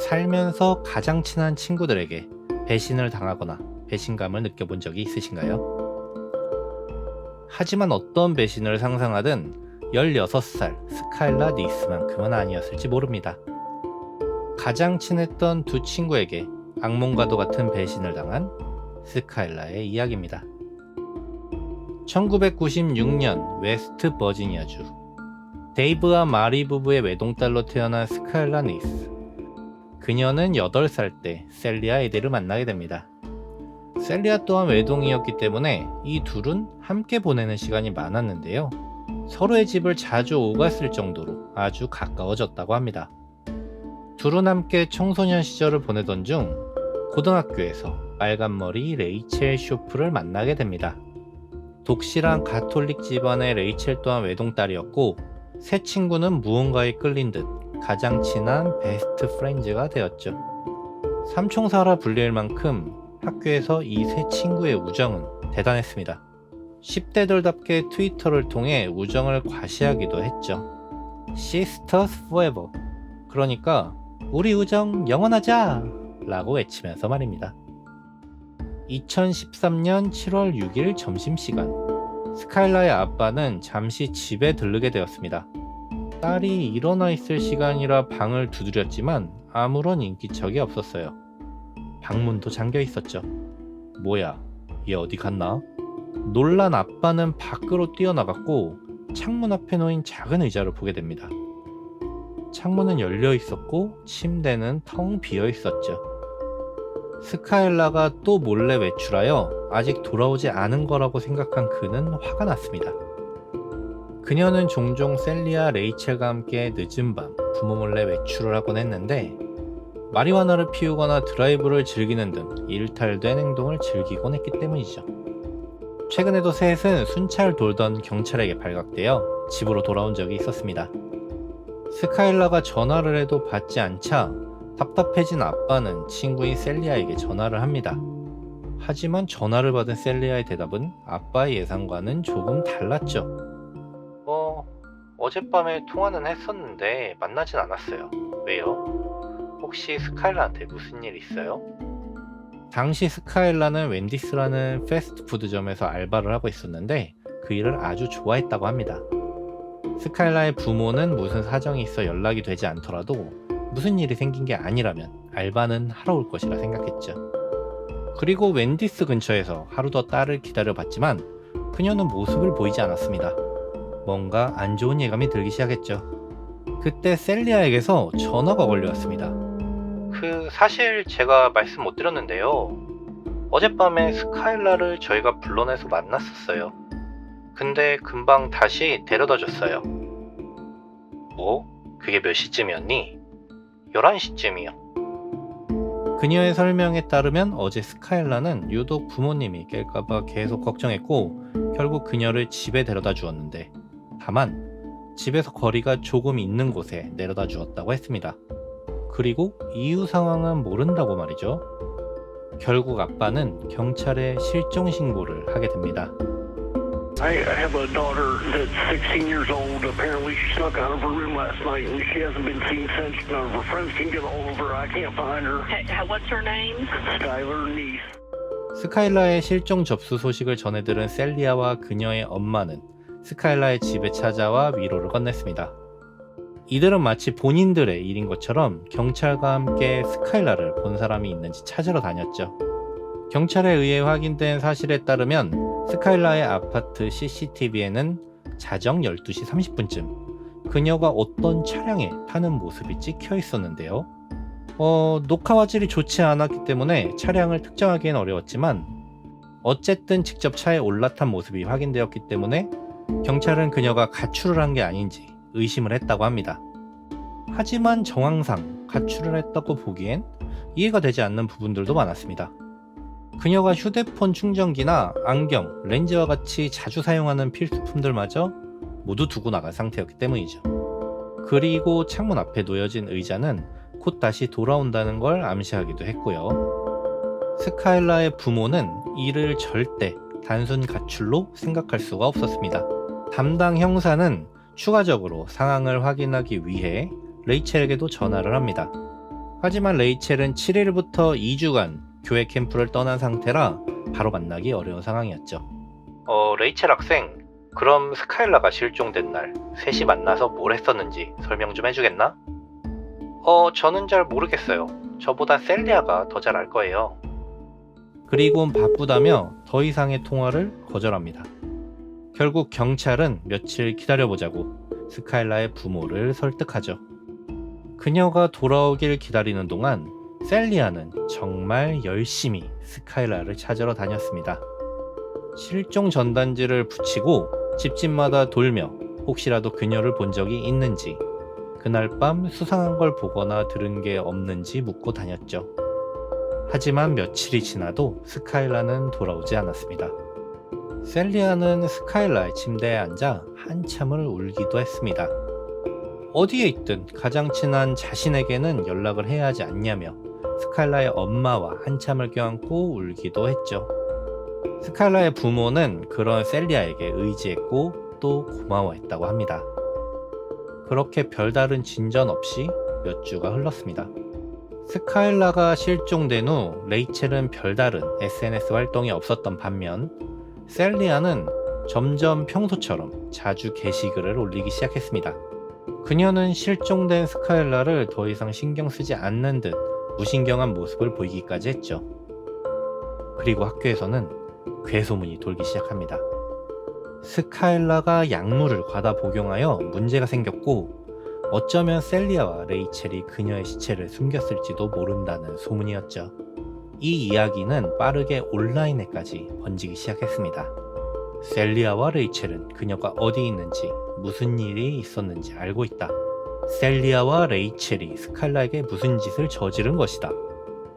살면서 가장 친한 친구들에게 배신을 당하거나 배신감을 느껴본 적이 있으신가요? 하지만 어떤 배신을 상상하든 16살 스카일라 니스만큼은 아니었을지 모릅니다. 가장 친했던 두 친구에게 악몽과도 같은 배신을 당한 스카일라의 이야기입니다. 1996년 웨스트 버지니아주, 데이브와 마리 부부의 외동딸로 태어난 스카일라 니스. 그녀는 8살 때 셀리아 에디를 만나게 됩니다. 셀리아 또한 외동이었기 때문에 이 둘은 함께 보내는 시간이 많았는데요. 서로의 집을 자주 오갔을 정도로 아주 가까워졌다고 합니다. 둘은 함께 청소년 시절을 보내던 중 고등학교에서 빨간머리 레이첼 쇼프를 만나게 됩니다. 독실한 가톨릭 집안의 레이첼 또한 외동딸이었고, 세 친구는 무언가에 끌린 듯 가장 친한 베스트 프렌즈가 되었죠. 삼총사라 불릴 만큼 학교에서 이 세 친구의 우정은 대단했습니다. 10대들답게 트위터를 통해 우정을 과시하기도 했죠. Sisters Forever, 그러니까 우리 우정 영원하자! 라고 외치면서 말입니다. 2013년 7월 6일 점심시간, 스카일라의 아빠는 잠시 집에 들르게 되었습니다. 딸이 일어나 있을 시간이라 방을 두드렸지만 아무런 인기척이 없었어요. 방문도 잠겨 있었죠. 뭐야, 얘 어디 갔나? 놀란 아빠는 밖으로 뛰어나갔고 창문 앞에 놓인 작은 의자를 보게 됩니다. 창문은 열려 있었고 침대는 텅 비어 있었죠. 스카일라가 또 몰래 외출하여 아직 돌아오지 않은 거라고 생각한 그는 화가 났습니다. 그녀는 종종 셀리아, 레이첼과 함께 늦은 밤 부모 몰래 외출을 하곤 했는데, 마리화나를 피우거나 드라이브를 즐기는 등 일탈된 행동을 즐기곤 했기 때문이죠. 최근에도 셋은 순찰 돌던 경찰에게 발각되어 집으로 돌아온 적이 있었습니다. 스카일라가 전화를 해도 받지 않자 답답해진 아빠는 친구인 셀리아에게 전화를 합니다. 하지만 전화를 받은 셀리아의 대답은 아빠의 예상과는 조금 달랐죠. 어젯밤에 통화는 했었는데 만나진 않았어요. 왜요? 혹시 스카일라한테 무슨 일 있어요? 당시 스카일라는 웬디스라는 패스트푸드점에서 알바를 하고 있었는데 그 일을 아주 좋아했다고 합니다. 스카일라의 부모는 무슨 사정이 있어 연락이 되지 않더라도 무슨 일이 생긴 게 아니라면 알바는 하러 올 것이라 생각했죠. 그리고 웬디스 근처에서 하루 더 딸을 기다려봤지만 그녀는 모습을 보이지 않았습니다. 뭔가 안 좋은 예감이 들기 시작했죠. 그때 셀리아에게서 전화가 걸려왔습니다. 사실 제가 말씀 못 드렸는데요. 어젯밤에 스카일라를 저희가 불러내서 만났었어요. 근데 금방 다시 데려다 줬어요. 뭐? 그게 몇 시쯤이었니? 11시쯤이요. 그녀의 설명에 따르면 어제 스카일라는 유독 부모님이 깰까봐 계속 걱정했고 결국 그녀를 집에 데려다 주었는데, 다만 집에서 거리가 조금 있는 곳에 내려다 주었다고 했습니다. 그리고 이후 상황은 모른다고 말이죠. 결국 아빠는 경찰에 실종 신고를 하게 됩니다. I have a daughter that's 16 years old. Apparently she snuck out of her room last night and she hasn't been seen since. None of her friends can get a hold of her. I can't find her. What's her name? Skylar Neese. 스카일라의 실종 접수 소식을 전해들은 셀리아와 그녀의 엄마는 스카일라의 집에 찾아와 위로를 건넸습니다. 이들은 마치 본인들의 일인 것처럼 경찰과 함께 스카일라를 본 사람이 있는지 찾으러 다녔죠. 경찰에 의해 확인된 사실에 따르면 스카일라의 아파트 CCTV에는 자정 12시 30분쯤 그녀가 어떤 차량에 타는 모습이 찍혀 있었는데요. 녹화 화질이 좋지 않았기 때문에 차량을 특정하기엔 어려웠지만 어쨌든 직접 차에 올라탄 모습이 확인되었기 때문에 경찰은 그녀가 가출을 한 게 아닌지 의심을 했다고 합니다. 하지만 정황상 가출을 했다고 보기엔 이해가 되지 않는 부분들도 많았습니다. 그녀가 휴대폰 충전기나 안경, 렌즈와 같이 자주 사용하는 필수품들마저 모두 두고 나간 상태였기 때문이죠. 그리고 창문 앞에 놓여진 의자는 곧 다시 돌아온다는 걸 암시하기도 했고요. 스카일라의 부모는 이를 절대 단순 가출로 생각할 수가 없었습니다. 담당 형사는 추가적으로 상황을 확인하기 위해 레이첼에게도 전화를 합니다. 하지만 레이첼은 7일부터 2주간 교회 캠프를 떠난 상태라 바로 만나기 어려운 상황이었죠. 레이첼 학생, 그럼 스카일라가 실종된 날 셋이 만나서 뭘 했었는지 설명 좀 해주겠나? 저는 잘 모르겠어요. 저보다 셀리아가 더 잘 알 거예요. 그리곤 바쁘다며 더 이상의 통화를 거절합니다. 결국 경찰은 며칠 기다려보자고 스카일라의 부모를 설득하죠. 그녀가 돌아오길 기다리는 동안 셀리아는 정말 열심히 스카일라를 찾으러 다녔습니다. 실종 전단지를 붙이고 집집마다 돌며 혹시라도 그녀를 본 적이 있는지, 그날 밤 수상한 걸 보거나 들은 게 없는지 묻고 다녔죠. 하지만 며칠이 지나도 스카일라는 돌아오지 않았습니다. 셀리아는 스카일라의 침대에 앉아 한참을 울기도 했습니다. 어디에 있든 가장 친한 자신에게는 연락을 해야 하지 않냐며 스카일라의 엄마와 한참을 껴안고 울기도 했죠. 스카일라의 부모는 그런 셀리아에게 의지했고 또 고마워했다고 합니다. 그렇게 별다른 진전 없이 몇 주가 흘렀습니다. 스카일라가 실종된 후 레이첼은 별다른 SNS 활동이 없었던 반면 셀리아는 점점 평소처럼 자주 게시글을 올리기 시작했습니다. 그녀는 실종된 스카일라를 더 이상 신경 쓰지 않는 듯 무신경한 모습을 보이기까지 했죠. 그리고 학교에서는 괴소문이 돌기 시작합니다. 스카일라가 약물을 과다 복용하여 문제가 생겼고 어쩌면 셀리아와 레이첼이 그녀의 시체를 숨겼을지도 모른다는 소문이었죠. 이 이야기는 빠르게 온라인에까지 번지기 시작했습니다. 셀리아와 레이첼은 그녀가 어디 있는지 무슨 일이 있었는지 알고 있다. 셀리아와 레이첼이 스카일라에게 무슨 짓을 저지른 것이다.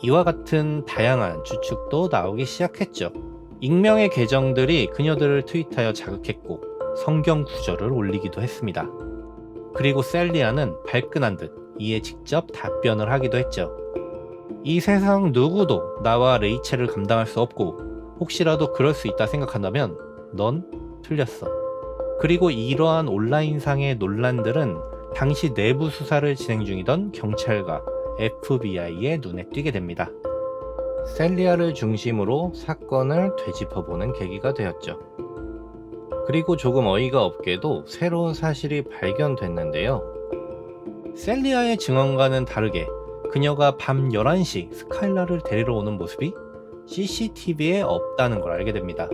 이와 같은 다양한 추측도 나오기 시작했죠. 익명의 계정들이 그녀들을 트윗하여 자극했고 성경 구절을 올리기도 했습니다. 그리고 셀리아는 발끈한 듯 이에 직접 답변을 하기도 했죠. 이 세상 누구도 나와 레이첼을 감당할 수 없고 혹시라도 그럴 수 있다 생각한다면 넌 틀렸어. 그리고 이러한 온라인상의 논란들은 당시 내부 수사를 진행 중이던 경찰과 FBI의 눈에 띄게 됩니다. 셀리아를 중심으로 사건을 되짚어보는 계기가 되었죠. 그리고 조금 어이가 없게도 새로운 사실이 발견됐는데요. 셀리아의 증언과는 다르게 그녀가 밤 11시 스카일라를 데리러 오는 모습이 CCTV에 없다는 걸 알게 됩니다.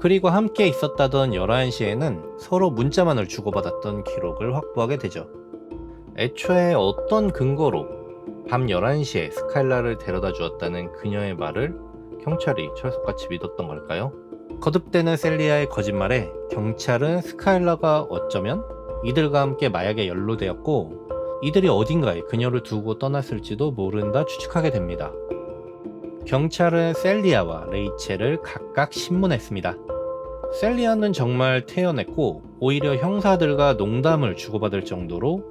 그리고 함께 있었다던 11시에는 서로 문자만을 주고받았던 기록을 확보하게 되죠. 애초에 어떤 근거로 밤 11시에 스카일라를 데려다 주었다는 그녀의 말을 경찰이 철석같이 믿었던 걸까요? 거듭되는 셀리아의 거짓말에 경찰은 스카일라가 어쩌면 이들과 함께 마약에 연루되었고 이들이 어딘가에 그녀를 두고 떠났을지도 모른다 추측하게 됩니다. 경찰은 셀리아와 레이첼을 각각 신문했습니다. 셀리아는 정말 태연했고 오히려 형사들과 농담을 주고받을 정도로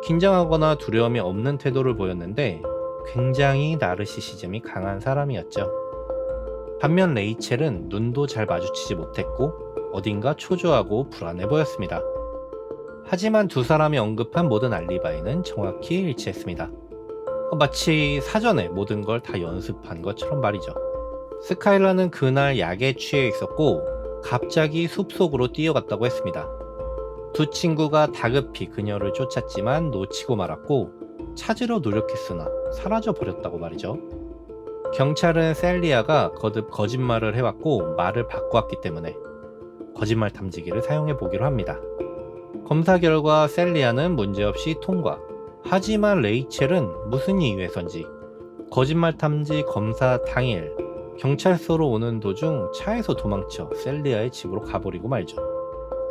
긴장하거나 두려움이 없는 태도를 보였는데 굉장히 나르시시즘이 강한 사람이었죠. 반면 레이첼은 눈도 잘 마주치지 못했고 어딘가 초조하고 불안해 보였습니다. 하지만 두 사람이 언급한 모든 알리바이는 정확히 일치했습니다. 마치 사전에 모든 걸 다 연습한 것처럼 말이죠. 스카일라는 그날 약에 취해 있었고 갑자기 숲속으로 뛰어갔다고 했습니다. 두 친구가 다급히 그녀를 쫓았지만 놓치고 말았고 찾으려 노력했으나 사라져 버렸다고 말이죠. 경찰은 셀리아가 거듭 거짓말을 해왔고 말을 바꿔왔기 때문에 거짓말 탐지기를 사용해 보기로 합니다. 검사 결과 셀리아는 문제없이 통과. 하지만 레이첼은 무슨 이유에선지 거짓말 탐지 검사 당일 경찰서로 오는 도중 차에서 도망쳐 셀리아의 집으로 가버리고 말죠.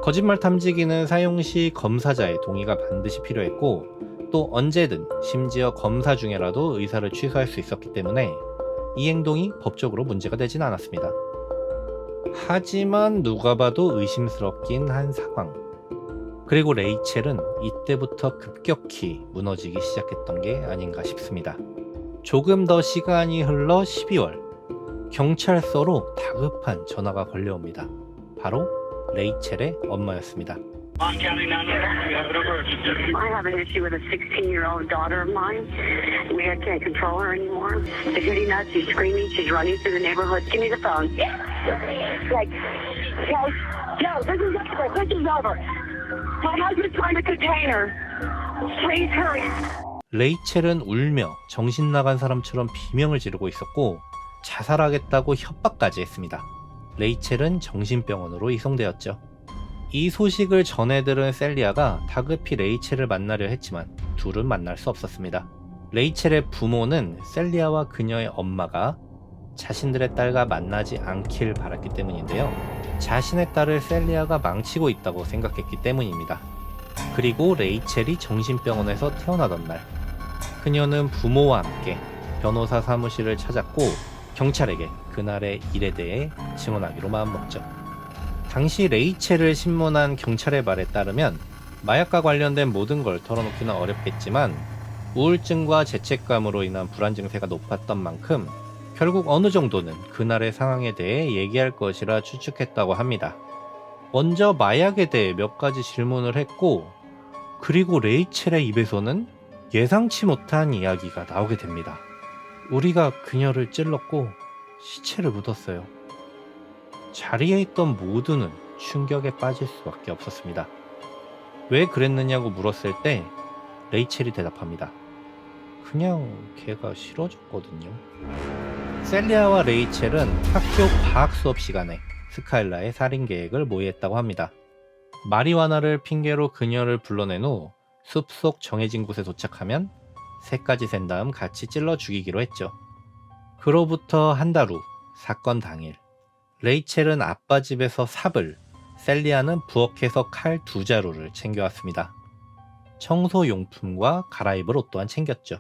거짓말 탐지기는 사용 시 검사자의 동의가 반드시 필요했고 또 언제든 심지어 검사 중에라도 의사를 취소할 수 있었기 때문에 이 행동이 법적으로 문제가 되진 않았습니다. 하지만 누가 봐도 의심스럽긴 한 상황. 그리고 레이첼은 이때부터 급격히 무너지기 시작했던 게 아닌가 싶습니다. 조금 더 시간이 흘러 12월 경찰서로 다급한 전화가 걸려옵니다. 바로 레이첼의 엄마였습니다. On County 911, you have an emergency. I have an issue with a 16-year-old daughter of mine. I can't control her anymore. She's getting nuts. She's screaming. She's running through the neighborhood. Give me the phone. Like, no, this is over. This is over. My husband's trying to contain her. Please hurry. 레이첼은 울며 정신 나간 사람처럼 비명을 지르고 있었고 자살하겠다고 협박까지 했습니다. 레이첼은 정신병원으로 이송되었죠. 이 소식을 전해들은 셀리아가 다급히 레이첼을 만나려 했지만 둘은 만날 수 없었습니다. 레이첼의 부모는 셀리아와 그녀의 엄마가 자신들의 딸과 만나지 않길 바랐기 때문인데요. 자신의 딸을 셀리아가 망치고 있다고 생각했기 때문입니다. 그리고 레이첼이 정신병원에서 태어나던 날, 그녀는 부모와 함께 변호사 사무실을 찾았고 경찰에게 그날의 일에 대해 증언하기로 마음먹죠. 당시 레이첼을 신문한 경찰의 말에 따르면 마약과 관련된 모든 걸 털어놓기는 어렵겠지만 우울증과 죄책감으로 인한 불안 증세가 높았던 만큼 결국 어느 정도는 그날의 상황에 대해 얘기할 것이라 추측했다고 합니다. 먼저 마약에 대해 몇 가지 질문을 했고, 그리고 레이첼의 입에서는 예상치 못한 이야기가 나오게 됩니다. 우리가 그녀를 찔렀고 시체를 묻었어요. 자리에 있던 모두는 충격에 빠질 수밖에 없었습니다. 왜 그랬느냐고 물었을 때 레이첼이 대답합니다. 그냥 걔가 싫어졌거든요. 셀리아와 레이첼은 학교 과학 수업 시간에 스카일라의 살인 계획을 모의했다고 합니다. 마리화나를 핑계로 그녀를 불러낸 후 숲속 정해진 곳에 도착하면 새까지 센 다음 같이 찔러 죽이기로 했죠. 그로부터 한 달 후 사건 당일, 레이첼은 아빠 집에서 삽을, 셀리아는 부엌에서 칼 2자루를 챙겨왔습니다. 청소용품과 갈아입을 옷 또한 챙겼죠.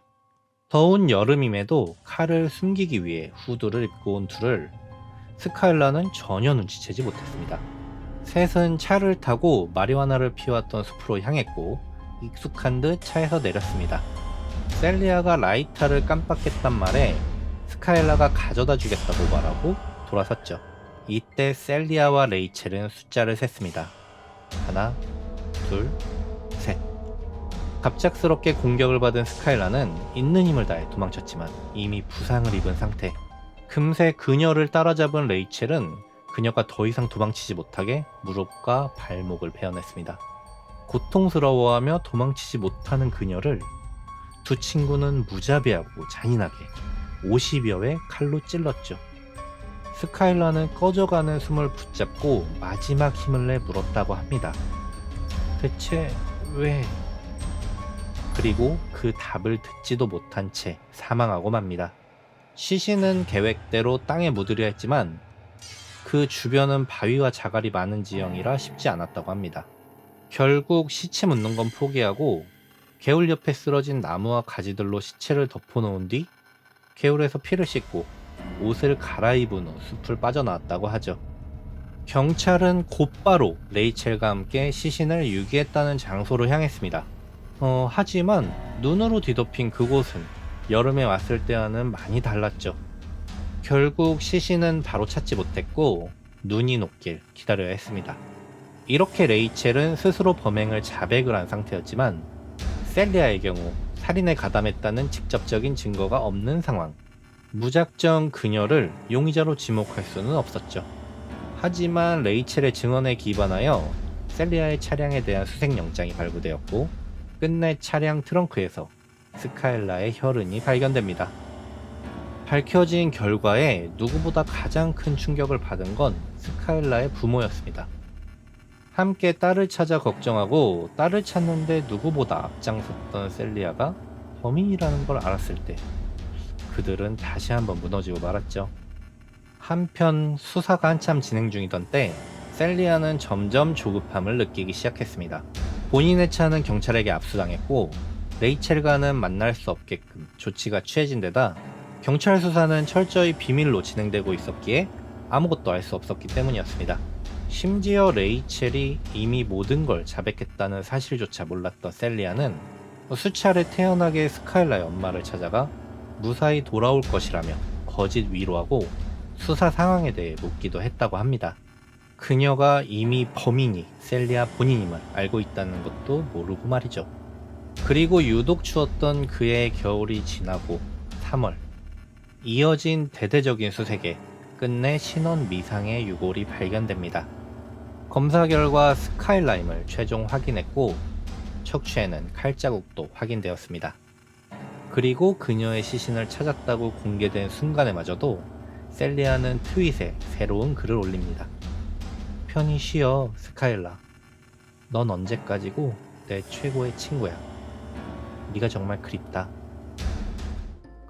더운 여름임에도 칼을 숨기기 위해 후드를 입고 온 둘을 스카일라는 전혀 눈치채지 못했습니다. 셋은 차를 타고 마리화나를 피워왔던 숲으로 향했고 익숙한 듯 차에서 내렸습니다. 셀리아가 라이터를 깜빡했단 말에 스카일라가 가져다 주겠다고 말하고 돌아섰죠. 이때 셀리아와 레이첼은 숫자를 셌습니다. 하나, 둘, 셋. 갑작스럽게 공격을 받은 스카일라는 있는 힘을 다해 도망쳤지만 이미 부상을 입은 상태. 금세 그녀를 따라잡은 레이첼은 그녀가 더 이상 도망치지 못하게 무릎과 발목을 베어냈습니다. 고통스러워하며 도망치지 못하는 그녀를 두 친구는 무자비하고 잔인하게 50여 회 칼로 찔렀죠. 스카일라는 꺼져가는 숨을 붙잡고 마지막 힘을 내 물었다고 합니다. 대체 왜? 그리고 그 답을 듣지도 못한 채 사망하고 맙니다. 시신은 계획대로 땅에 묻으려 했지만 그 주변은 바위와 자갈이 많은 지형이라 쉽지 않았다고 합니다. 결국 시체 묻는 건 포기하고 개울 옆에 쓰러진 나무와 가지들로 시체를 덮어놓은 뒤 개울에서 피를 씻고 옷을 갈아입은 후 숲을 빠져나왔다고 하죠. 경찰은 곧바로 레이첼과 함께 시신을 유기했다는 장소로 향했습니다. 하지만 눈으로 뒤덮인 그곳은 여름에 왔을 때와는 많이 달랐죠. 결국 시신은 바로 찾지 못했고 눈이 녹길 기다려야 했습니다. 이렇게 레이첼은 스스로 범행을 자백을 한 상태였지만 셀리아의 경우 살인에 가담했다는 직접적인 증거가 없는 상황. 무작정 그녀를 용의자로 지목할 수는 없었죠. 하지만 레이첼의 증언에 기반하여 셀리아의 차량에 대한 수색영장이 발부되었고 끝내 차량 트렁크에서 스카일라의 혈흔이 발견됩니다. 밝혀진 결과에 누구보다 가장 큰 충격을 받은 건 스카일라의 부모였습니다. 함께 딸을 찾아 걱정하고 딸을 찾는데 누구보다 앞장섰던 셀리아가 범인이라는 걸 알았을 때 그들은 다시 한번 무너지고 말았죠. 한편 수사가 한참 진행 중이던 때 셀리아는 점점 조급함을 느끼기 시작했습니다. 본인의 차는 경찰에게 압수당했고 레이첼과는 만날 수 없게끔 조치가 취해진 데다 경찰 수사는 철저히 비밀로 진행되고 있었기에 아무것도 알 수 없었기 때문이었습니다. 심지어 레이첼이 이미 모든 걸 자백했다는 사실조차 몰랐던 셀리아는 수차례 태연하게 스카일라의 엄마를 찾아가 무사히 돌아올 것이라며 거짓 위로하고 수사 상황에 대해 묻기도 했다고 합니다. 그녀가 이미 범인이 셀리아 본인임을 알고 있다는 것도 모르고 말이죠. 그리고 유독 추웠던 그의 겨울이 지나고 3월, 이어진 대대적인 수색에 끝내 신원 미상의 유골이 발견됩니다. 검사 결과 스카이라임을 최종 확인했고 척추에는 칼자국도 확인되었습니다. 그리고 그녀의 시신을 찾았다고 공개된 순간에마저도 셀리아는 트윗에 새로운 글을 올립니다. 편히 쉬어, 스카일라. 넌 언제까지고 내 최고의 친구야. 네가 정말 그립다.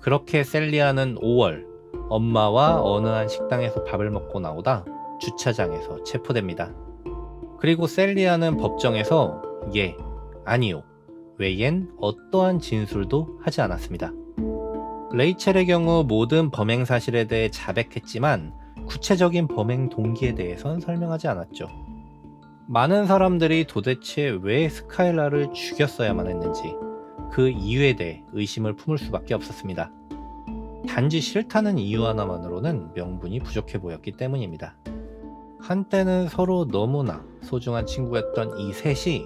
그렇게 셀리아는 5월 엄마와 어느 한 식당에서 밥을 먹고 나오다 주차장에서 체포됩니다. 그리고 셀리아는 법정에서 예, 아니요, 외엔 어떠한 진술도 하지 않았습니다. 레이첼의 경우 모든 범행 사실에 대해 자백했지만 구체적인 범행 동기에 대해선 설명하지 않았죠. 많은 사람들이 도대체 왜 스카일라를 죽였어야만 했는지 그 이유에 대해 의심을 품을 수밖에 없었습니다. 단지 싫다는 이유 하나만으로는 명분이 부족해 보였기 때문입니다. 한때는 서로 너무나 소중한 친구였던 이 셋이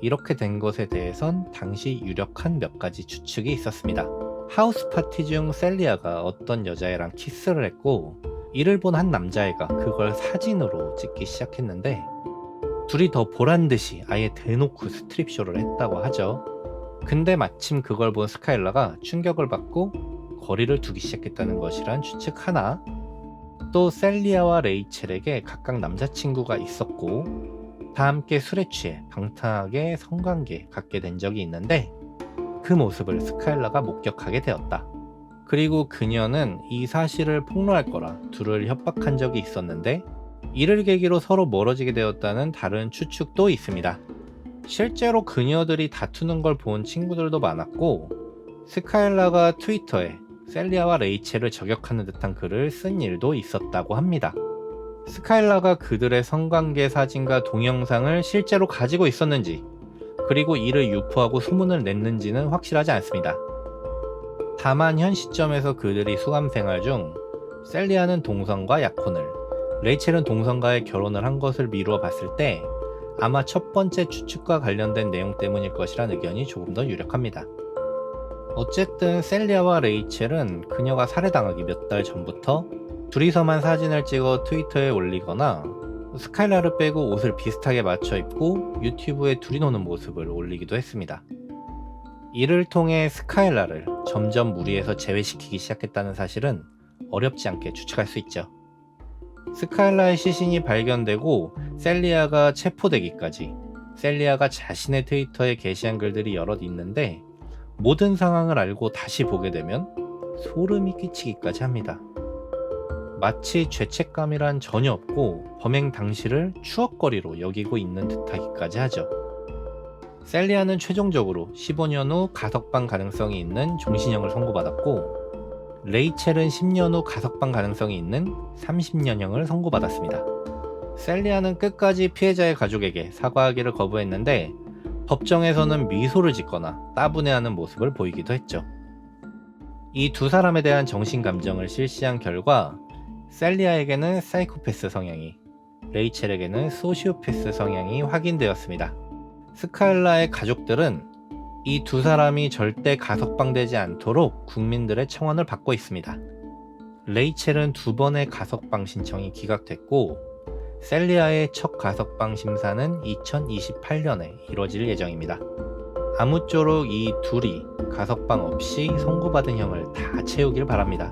이렇게 된 것에 대해선 당시 유력한 몇 가지 추측이 있었습니다. 하우스 파티 중 셀리아가 어떤 여자애랑 키스를 했고 이를 본 한 남자애가 그걸 사진으로 찍기 시작했는데 둘이 더 보란듯이 아예 대놓고 스트립쇼를 했다고 하죠. 근데 마침 그걸 본 스카일라가 충격을 받고 거리를 두기 시작했다는 것이란 추측 하나, 또 셀리아와 레이첼에게 각각 남자친구가 있었고 다 함께 술에 취해 방탕하게 성관계 갖게 된 적이 있는데 그 모습을 스카일라가 목격하게 되었다. 그리고 그녀는 이 사실을 폭로할 거라 둘을 협박한 적이 있었는데 이를 계기로 서로 멀어지게 되었다는 다른 추측도 있습니다. 실제로 그녀들이 다투는 걸 본 친구들도 많았고 스카일라가 트위터에 셀리아와 레이첼을 저격하는 듯한 글을 쓴 일도 있었다고 합니다. 스카일라가 그들의 성관계 사진과 동영상을 실제로 가지고 있었는지 그리고 이를 유포하고 소문을 냈는지는 확실하지 않습니다. 다만 현 시점에서 그들이 수감 생활 중 셀리아는 동성과 약혼을, 레이첼은 동성과의 결혼을 한 것을 미루어 봤을 때 아마 첫 번째 추측과 관련된 내용 때문일 것이란 의견이 조금 더 유력합니다. 어쨌든 셀리아와 레이첼은 그녀가 살해당하기 몇 달 전부터 둘이서만 사진을 찍어 트위터에 올리거나 스카일라를 빼고 옷을 비슷하게 맞춰 입고 유튜브에 둘이 노는 모습을 올리기도 했습니다. 이를 통해 스카일라를 점점 무리해서 제외시키기 시작했다는 사실은 어렵지 않게 추측할 수 있죠. 스카일라의 시신이 발견되고 셀리아가 체포되기까지 셀리아가 자신의 트위터에 게시한 글들이 여럿 있는데 모든 상황을 알고 다시 보게 되면 소름이 끼치기까지 합니다. 마치 죄책감이란 전혀 없고 범행 당시를 추억거리로 여기고 있는 듯하기까지 하죠. 셀리아는 최종적으로 15년 후 가석방 가능성이 있는 종신형을 선고받았고 레이첼은 10년 후 가석방 가능성이 있는 30년형을 선고받았습니다. 셀리아는 끝까지 피해자의 가족에게 사과하기를 거부했는데 법정에서는 미소를 짓거나 따분해하는 모습을 보이기도 했죠. 이 두 사람에 대한 정신감정을 실시한 결과 셀리아에게는 사이코패스 성향이, 레이첼에게는 소시오패스 성향이 확인되었습니다. 스카일라의 가족들은 이 두 사람이 절대 가석방되지 않도록 국민들의 청원을 받고 있습니다. 레이첼은 2번의 가석방 신청이 기각됐고 셀리아의 첫 가석방 심사는 2028년에 이뤄질 예정입니다. 아무쪼록 이 둘이 가석방 없이 선고받은 형을 다 채우길 바랍니다.